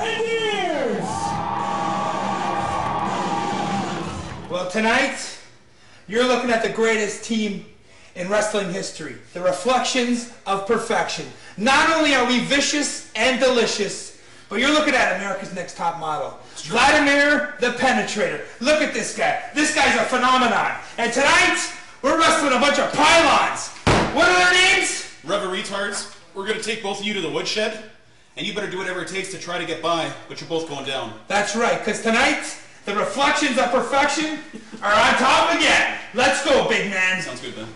and ears. Well, tonight, you're looking at the greatest team in wrestling history, the Reflections of Perfection. Not only are we vicious and delicious, but you're looking at America's Next Top Model, Vladimir the Penetrator. Look at this guy. This guy's a phenomenon. And tonight, we're wrestling a bunch of pylons. What are their names? Rev-retards. We're going to take both of you to the woodshed, and you better do whatever it takes to try to get by, but you're both going down. That's right, because tonight, the Reflections of Perfection are on top again. Let's go, big man. Sounds good, Ben.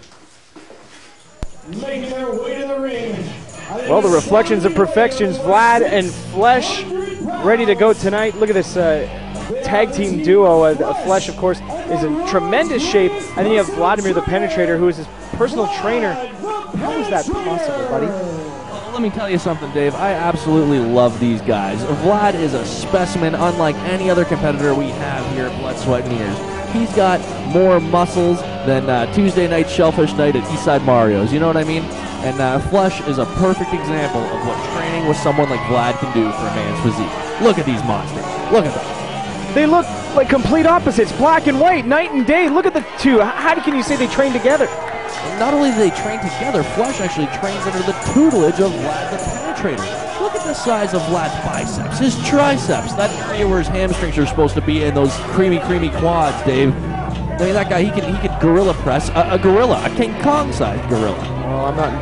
Making their way to the ring. Well, the Reflections of Perfection's Vlad and Flesh ready to go tonight. Look at this tag team duo. Flesh, of course, is in tremendous shape. And then you have Vladimir the Penetrator, who is his personal trainer. How is that possible, buddy? Let me tell you something, Dave. I absolutely love these guys. Vlad is a specimen unlike any other competitor we have here at Blood, Sweat, and Ears. He's got more muscles than Tuesday night Shellfish Night at Eastside Mario's. You know what I mean? And Flesh is a perfect example of what training with someone like Vlad can do for a man's physique. Look at these monsters. Look at them. They look like complete opposites, black and white, night and day. Look at the two. How can you say they train together? Not only do they train together, Flesh actually trains under the tutelage of Vlad the Penetrator. Look at the size of Vlad's biceps, his triceps, that area where his hamstrings are supposed to be, and those creamy quads, Dave. I mean, that guy, he could gorilla press a gorilla, a King Kong-sized gorilla. Oh, I'm not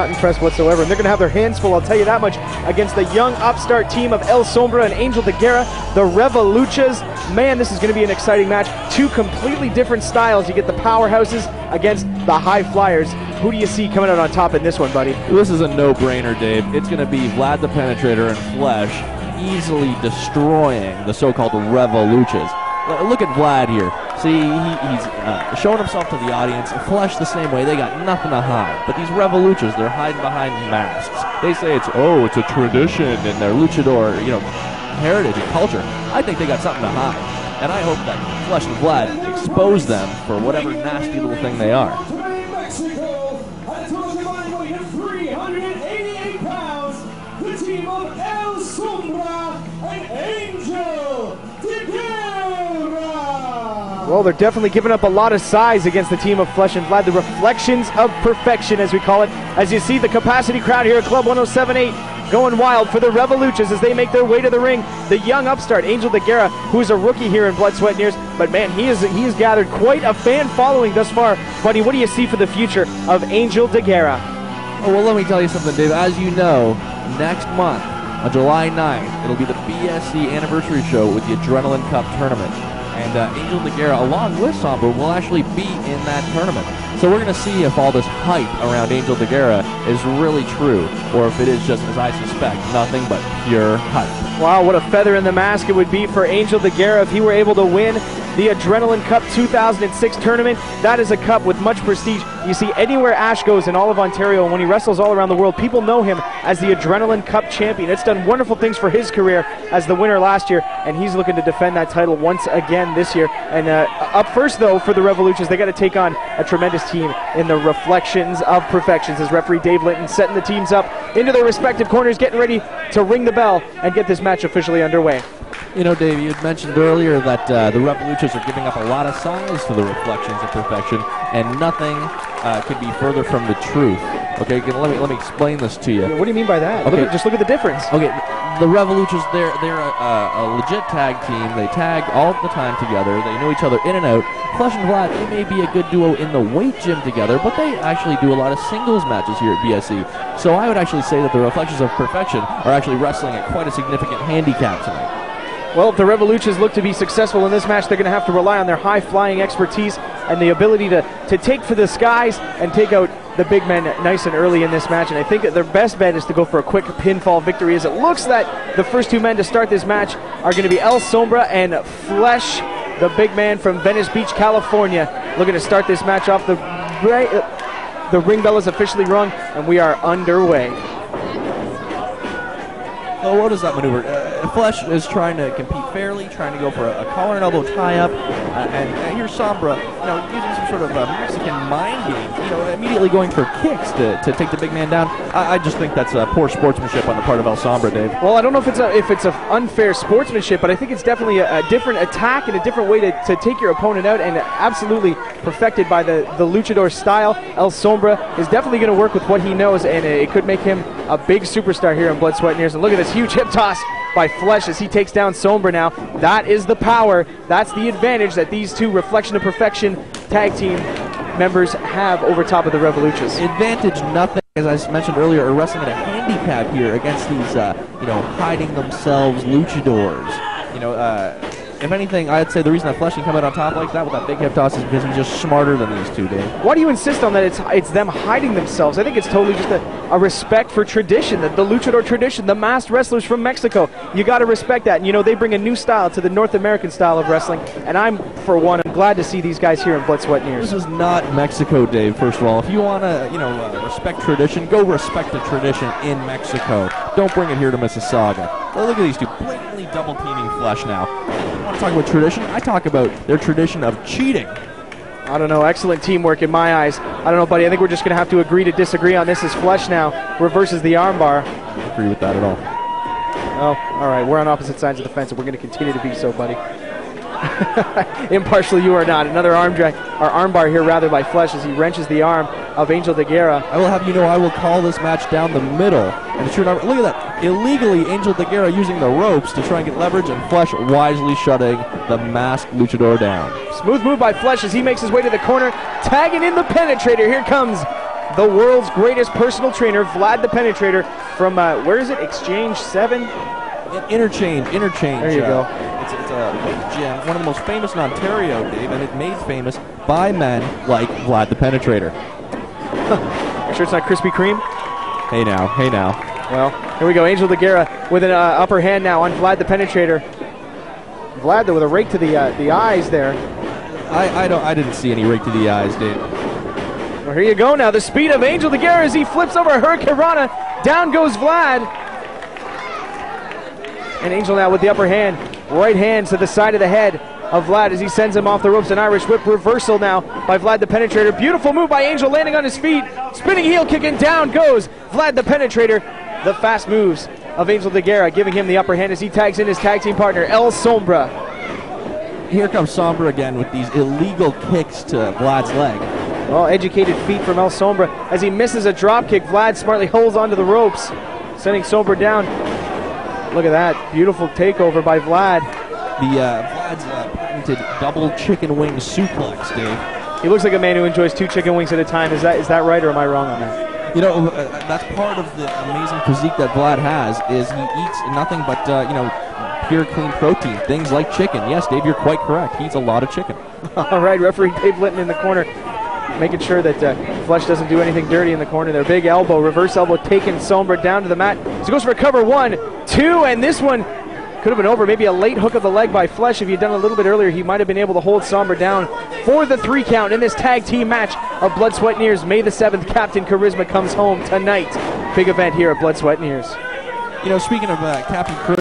impressed whatsoever. And they're going to have their hands full, I'll tell you that much, against the young upstart team of El Sombra and Angel de Guerra, the Revoluchas. Man, this is going to be an exciting match. Two completely different styles. You get the powerhouses against the high flyers. Who do you see coming out on top in this one, buddy? This is a no-brainer, Dave. It's going to be Vlad the Penetrator and Flesh easily destroying the so-called Revoluchas. Look at Vlad here. See, he's showing himself to the audience. Flesh the same way. They got nothing to hide. But these Revoluchas, they're hiding behind masks. They say it's a tradition in their luchador, heritage and culture. I think they got something to hide. And I hope that Flesh and Vlad expose them for whatever nasty little thing they are. Mexico, at a total combined weight of 388 pounds, the team of El Sombra and Angel de Guerra. Well, they're definitely giving up a lot of size against the team of Flesh and Vlad, the Reflections of Perfection, as we call it. As you see, the capacity crowd here at Club 107.8 going wild for the Revoluchas as they make their way to the ring. The young upstart, Angel de Guerra, who is a rookie here in Blood, Sweat, and Ears. But man, he has gathered quite a fan following thus far. Buddy, what do you see for the future of Angel de Guerra? Oh, well, let me tell you something, Dave. As you know, next month, on July 9th, it'll be the BSC anniversary show with the Adrenaline Cup tournament. And Angel de Guerra, along with Sombra, will actually be in that tournament. So we're going to see if all this hype around Angel de Guerra is really true, or if it is just, as I suspect, nothing but pure hype. Wow, what a feather in the mask it would be for Angel de Guerra if he were able to win the Adrenaline Cup 2006 tournament. That is a cup with much prestige. You see, anywhere Ash goes in all of Ontario, and when he wrestles all around the world, people know him as the Adrenaline Cup champion. It's done wonderful things for his career as the winner last year, and he's looking to defend that title once again this year. And up first, though, for the Revolutions, they got to take on a tremendous team in the Reflections of Perfections, as referee Dave Linton setting the teams up into their respective corners, getting ready to ring the bell and get this match officially underway. You know, Dave, you had mentioned earlier that the Revoluchas are giving up a lot of size to the Reflections of Perfection, and nothing could be further from the truth. Okay, let me explain this to you. Yeah, what do you mean by that? Okay. Just look at the difference. Okay, the Revoluchas, they're a legit tag team. They tag all the time together. They know each other in and out. Flesh and Vlad, they may be a good duo in the weight gym together, but they actually do a lot of singles matches here at BSC. So I would actually say that the Reflections of Perfection are actually wrestling at quite a significant handicap tonight. Well, if the Revoluchas look to be successful in this match, they're going to have to rely on their high-flying expertise and the ability to take for the skies and take out the big men nice and early in this match. And I think that their best bet is to go for a quick pinfall victory, as it looks that the first two men to start this match are going to be El Sombra and Flesh, the big man from Venice Beach, California, looking to start this match off. The ring bell is officially rung, and we are underway. Oh, what is that maneuver? Flesh is trying to compete fairly, trying to go for a collar and elbow tie-up, and here's Sombra, using some sort of Mexican mind game, you know, immediately going for kicks to take the big man down. I just think that's poor sportsmanship on the part of El Sombra, Dave. Well, I don't know if it's a unfair sportsmanship, but I think it's definitely a different attack and a different way to take your opponent out, and absolutely perfected by the luchador style. El Sombra is definitely going to work with what he knows, and it could make him a big superstar here in Blood, Sweat, and Tears. And look at this huge hip toss by Flesh as he takes down Sombra now. That is the power. That's the advantage that these two Reflection of Perfection tag team members have over top of the Revolutions. Advantage nothing, as I mentioned earlier, are wrestling at a handicap here against these, you know, hiding themselves luchadors. You know, if anything, I'd say the reason that Flesh can come out on top like that with that big hip toss is because he's just smarter than these two, Dave. Why do you insist on that? It's them hiding themselves. I think it's totally just a respect for tradition, the luchador tradition, the masked wrestlers from Mexico. You got to respect that. And, you know, they bring a new style to the North American style of wrestling, and I'm glad to see these guys here in Blood, Sweat, and Tears. This is not Mexico, Dave, first of all. If you want to, you know, respect tradition, go respect the tradition in Mexico. Don't bring it here to Mississauga. Well, look at these two blatantly double-teaming Flesh now. I want to talk about tradition. I talk about their tradition of cheating. I don't know. Excellent teamwork in my eyes. I don't know, buddy. I think we're just going to have to agree to disagree on this as Flesh now reverses the armbar. I don't agree with that at all. Oh, all right. We're on opposite sides of the fence, and we're going to continue to be so, buddy. Impartial you are not. Another armbar here, rather, by Flesh as he wrenches the arm of Angel de Guerra. I will have you know I will call this match down the middle. And it's look at that. Illegally, Angel de Guerra using the ropes to try and get leverage, and Flesh wisely shutting the masked luchador down. Smooth move by Flesh as he makes his way to the corner, tagging in the Penetrator. Here comes the world's greatest personal trainer, Vlad the Penetrator, from, where is it, Exchange 7? Interchange. There you go. It's a big gym, one of the most famous in Ontario, Dave, and it's made famous by men like Vlad the Penetrator. You sure it's not Krispy Kreme? Hey now. Well, here we go. Angel de Guerra with an upper hand now on Vlad the Penetrator. Vlad, though, with a rake to the eyes there. I didn't see any rake to the eyes, Dave. Well, here you go now. The speed of Angel de Guerra as he flips over Hurricane Rana. Down goes Vlad. And Angel now with the upper hand. Right hand to the side of the head of Vlad as he sends him off the ropes. An Irish whip reversal now by Vlad the Penetrator. Beautiful move by Angel, landing on his feet. Spinning heel kick, and down goes Vlad the Penetrator. The fast moves of Angel de Guerra giving him the upper hand as he tags in his tag team partner, El Sombra. Here comes Sombra again with these illegal kicks to Vlad's leg. Well, educated feet from El Sombra. As he misses a drop kick, Vlad smartly holds onto the ropes, sending Sombra down. Look at that. Beautiful takeover by Vlad. Vlad's patented double chicken wing suplex, Dave. He looks like a man who enjoys 2 chicken wings at a time. Is that right, or am I wrong on that? You know, that's part of the amazing physique that Vlad has, is he eats nothing but, you know, pure, clean protein. Things like chicken. Yes, Dave, you're quite correct. He eats a lot of chicken. All right, referee Dave Litton in the corner, making sure that Flesh doesn't do anything dirty in the corner there. Big elbow, reverse elbow, taking Sombra down to the mat. So he goes for a cover, 1, 2, and this one could have been over. Maybe a late hook of the leg by Flesh. If he'd done a little bit earlier, he might have been able to hold Sombra down for the 3 count in this tag team match of Blood, Sweat, and Tears. May the 7th, Captain Charisma comes home tonight. Big event here at Blood, Sweat, and Tears. You know, speaking of Captain Charisma,